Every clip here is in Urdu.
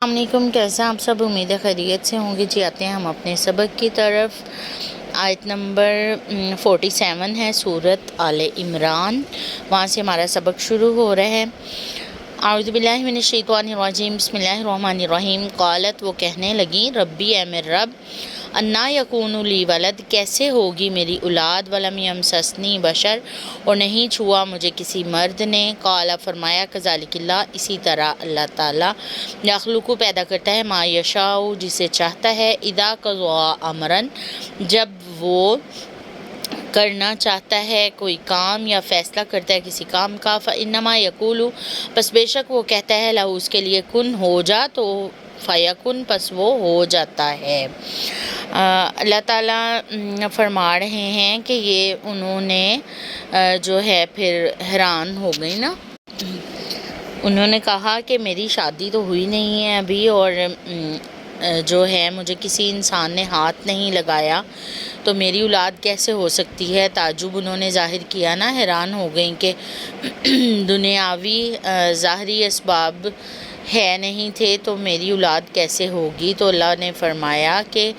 السلام علیکم، کیسے ہیں آپ سب؟ امید ہے خیریت سے ہوں گے جی۔ آتے ہیں ہم اپنے سبق کی طرف۔ آیت نمبر 47 ہے سورۃ آل عمران، وہاں سے ہمارا سبق شروع ہو رہا ہے۔ اعوذ باللہ من الشیطان الرجیم، بسم اللہ الرحمن الرحیم۔ قالت، وہ کہنے لگیں، ربی اے میرے رب، انا یکون لی ولد، کیسے ہوگی میری اولاد، ولم یمسسنی بشر، اور نہیں چھوا مجھے کسی مرد نے۔ قال، فرمایا، کذالک اللہ، اسی طرح اللہ تعالیٰ، یخلق پیدا کرتا ہے، ما یشاء، جسے چاہتا ہے، اذا قضا امرن، جب وہ کرنا چاہتا ہے کوئی کام یا فیصلہ کرتا ہے کسی کام کا، فانما یقول، پس بے شک وہ کہتا ہے، لہو، اس کے لیے، کن، ہو جا، تو فیکن، پس وہ ہو جاتا ہے۔ اللہ تعالیٰ فرما رہے ہیں کہ یہ انہوں نے جو ہے پھر حیران ہو گئی نا، انہوں نے کہا کہ میری شادی تو ہوئی نہیں ہے ابھی، اور جو ہے مجھے کسی انسان نے ہاتھ نہیں لگایا، تو میری اولاد کیسے ہو سکتی ہے۔ تعجب انہوں نے ظاہر کیا نا، حیران ہو گئیں کہ دنیاوی ظاہری اسباب ہے نہیں تھے تو میری اولاد کیسے ہوگی۔ تو اللہ نے فرمایا کہ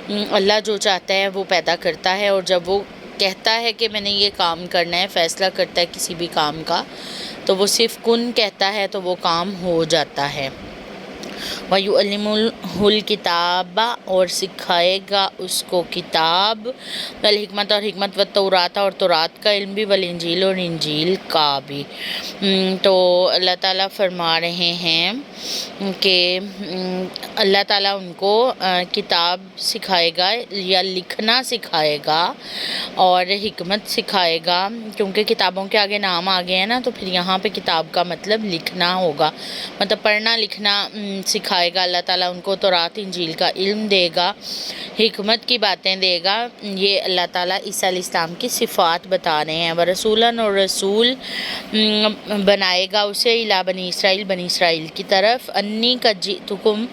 اللہ جو چاہتا ہے وہ پیدا کرتا ہے، اور جب وہ کہتا ہے کہ میں نے یہ کام کرنا ہے، فیصلہ کرتا ہے کسی بھی کام کا، تو وہ صرف کن کہتا ہے تو وہ کام ہو جاتا ہے۔ وَيُعَلِّمُهُ الْكِتَابَ، اور سکھائے گا اس کو کتاب، والحکمت، اور حکمت، والتورات، اور تورات کا علم بھی، والانجیل، اور انجیل کا بھی۔ تو اللہ تعالیٰ فرما رہے ہیں کہ اللہ تعالیٰ ان کو کتاب سکھائے گا یا لکھنا سکھائے گا اور حکمت سکھائے گا، کیونکہ کتابوں کے آگے نام آ گئے ہیں نا، تو پھر یہاں پہ کتاب کا مطلب لکھنا ہوگا، مطلب پڑھنا لکھنا سکھائے گا۔ اللہ تعالیٰ ان کو تورات انجیل کا علم دے گا، حکمت کی باتیں دے گا۔ یہ اللہ تعالیٰ عیسیٰ علیہ السلام کی صفات بتا رہے ہیں۔ ورسولاً، اور رسول بنائے گا اسے، الی بنی اسرائیل، بنی اسرائیل کی طرف، انی قد جئتکم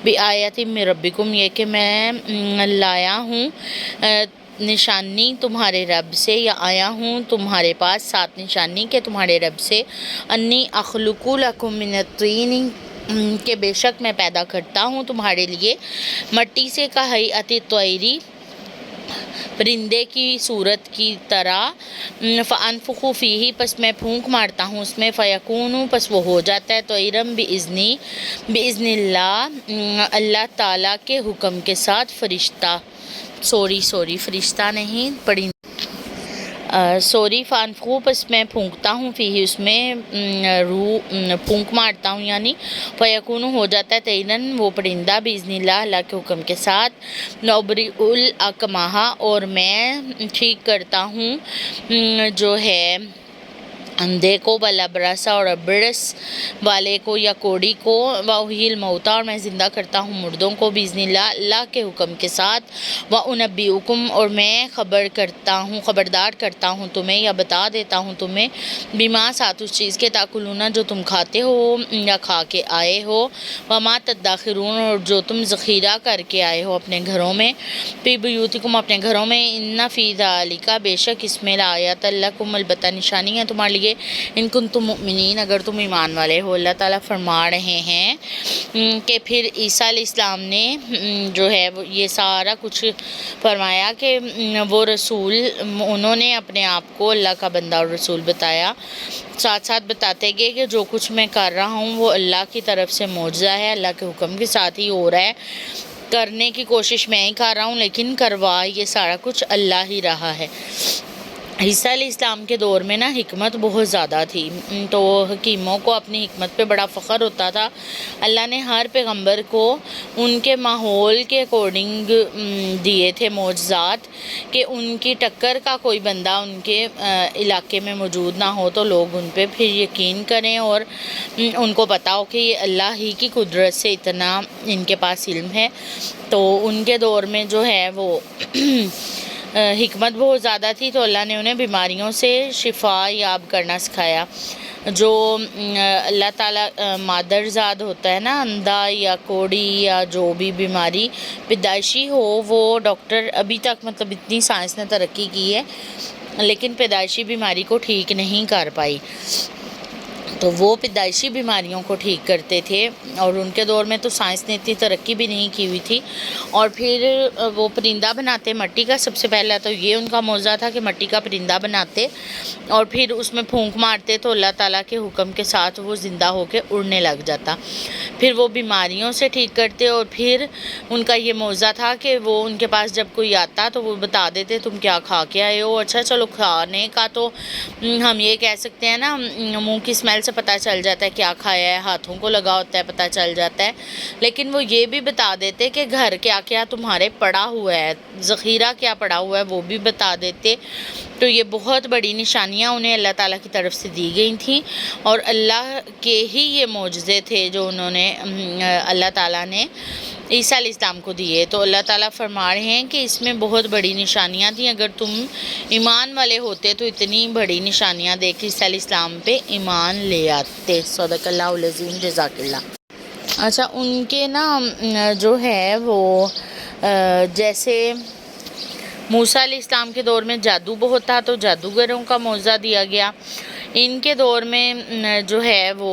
بآیۃ من ربکم، یہ کہ میں لایا ہوں نشانی تمہارے رب سے، یا آیا ہوں تمہارے پاس ساتھ نشانی کہ تمہارے رب سے، انی اخلق لکم من الطین، کہ بے شک میں پیدا کرتا ہوں تمہارے لیے مٹی سے، کہیئۃ الطیر، پرندے کی صورت کی طرح، فانفخ فیہ، پس میں پھونک مارتا ہوں اس میں، فیکون، پس وہ ہو جاتا ہے، طیرا باذنی، باذن اللہ، اللہ تعالیٰ کے حکم کے ساتھ، فرشتہ، فرشتہ نہیں، پرندہ، فانفخو، پس میں پھونکتا ہوں، فیہ، اس میں، روح پھونک مارتا ہوں یعنی، فیکون، ہو جاتا ہے، طیرن، وہ پرندہ، باذن اللہ، اللہ کے حکم کے ساتھ، وابرئ الاکمہ، اور میں ٹھیک کرتا ہوں جو ہے اندھے کو، والابرص، اور برص والے کو یا کوڑی کو، واحیی الموتیٰ، اور میں زندہ کرتا ہوں مردوں کو، باذن اللہ، اللہ کے حکم کے ساتھ، وانبئکم، اور میں خبردار کرتا ہوں تمہیں یا بتا دیتا ہوں تمہیں، بما، ساتھ اس چیز کے، تاکلون، جو تم کھاتے ہو یا کھا کے آئے ہو، وما تدخرون، اور جو تم ذخیرہ کر کے آئے ہو اپنے گھروں میں، فی بیوتکم، اپنے گھروں میں، ان فی ذالک، بے شک اس میں، لآیات لکم، البتہ نشانی ہے تمہارے لیے، ان کنتم مؤمنین، اگر تم ایمان والے ہو۔ اللہ تعالیٰ فرما رہے ہیں کہ پھر عیسیٰ علیہ السلام نے جو ہے یہ سارا کچھ فرمایا کہ وہ رسول، انہوں نے اپنے آپ کو اللہ کا بندہ اور رسول بتایا، ساتھ ساتھ بتاتے گئے کہ جو کچھ میں کر رہا ہوں وہ اللہ کی طرف سے معجزہ ہے، اللہ کے حکم کے ساتھ ہی ہو رہا ہے، کرنے کی کوشش میں ہی کر رہا ہوں، لیکن کروا یہ سارا کچھ اللہ ہی رہا ہے۔ عیسیٰ علیہ السلام کے دور میں نا حکمت بہت زیادہ تھی، تو حکیموں کو اپنی حکمت پہ بڑا فخر ہوتا تھا۔ اللہ نے ہر پیغمبر کو ان کے ماحول کے اکارڈنگ دیے تھے معجزات، کہ ان کی ٹکر کا کوئی بندہ ان کے علاقے میں موجود نہ ہو تو لوگ ان پہ پھر یقین کریں، اور ان کو پتا ہو کہ یہ اللہ ہی کی قدرت سے اتنا ان کے پاس علم ہے۔ تو ان کے دور میں جو ہے وہ حکمت بہت زیادہ تھی، تو اللہ نے انہیں بیماریوں سے شفا یاب کرنا سکھایا۔ جو اللہ تعالیٰ مادرزاد ہوتا ہے نا، اندھا یا کوڑی یا جو بھی بیماری پیدائشی ہو، وہ ڈاکٹر ابھی تک مطلب اتنی سائنس نے ترقی کی ہے لیکن پیدائشی بیماری کو ٹھیک نہیں کر پائی۔ تو وہ پیدائشی بیماریوں کو ٹھیک کرتے تھے، اور ان کے دور میں تو سائنس نے اتنی ترقی بھی نہیں کی ہوئی تھی. اور پھر وہ پرندہ بناتے مٹی کا. سب سے پہلا تو یہ ان کا موضوع تھا کہ مٹی کا پرندہ بناتے اور پھر اس میں پھونک مارتے تو اللہ تعالیٰ کے حکم کے ساتھ وہ زندہ ہو کے اڑنے لگ جاتا. پھر وہ بیماریوں سے ٹھیک کرتے، اور پھر ان کا یہ موضوع تھا کہ وہ ان کے پاس جب کوئی آتا تو وہ بتا دیتے تم کیا کھا کے آئے ہو. اچھا چلو کھانے کا تو ہم یہ کہہ سکتے ہیں نا، منہ کی اسمیل سے پتہ چل جاتا ہے کیا کھایا ہے، ہاتھوں کو لگا ہوتا ہے پتہ چل جاتا ہے، لیکن وہ یہ بھی بتا دیتے کہ گھر کیا کیا تمہارے پڑا ہوا ہے، ذخیرہ کیا پڑا ہوا ہے وہ بھی بتا دیتے. تو یہ بہت بڑی نشانیاں انہیں اللہ تعالیٰ کی طرف سے دی گئی تھیں، اور اللہ کے ہی یہ معجزے تھے جو انہوں نے اللہ تعالیٰ نے عیسیٰ علیہ السلام کو دیے. تو اللہ تعالیٰ فرما رہے ہیں کہ اس میں بہت بڑی نشانیاں تھیں، اگر تم ایمان والے ہوتے تو اتنی بڑی نشانیاں دیکھ عیسیٰ علیہ السلام پہ ایمان لے آتے. صدق اللہ العظیم. جزاک اللہ. اچھا، ان کے نا جو ہے وہ جیسے موسیٰ علیہ السلام کے دور میں جادو بہت تھا تو جادوگروں کا موضوع دیا گیا. ان کے دور میں جو ہے وہ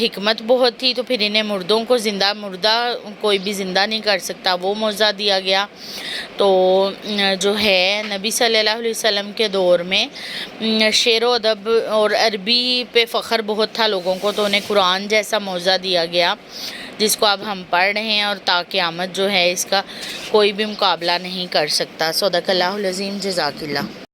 حکمت بہت تھی، تو پھر انہیں مردوں کو مردہ کوئی بھی زندہ نہیں کر سکتا وہ موضوع دیا گیا. تو جو ہے نبی صلی اللہ علیہ وسلم کے دور میں شعر و ادب اور عربی پہ فخر بہت تھا لوگوں کو، تو انہیں قرآن جیسا موضوع دیا گیا جس کو اب ہم پڑھ رہے ہیں، اور تا قیامت جو ہے اس کا کوئی بھی مقابلہ نہیں کر سکتا. صدق اللہ العظیم. جزاک اللہ.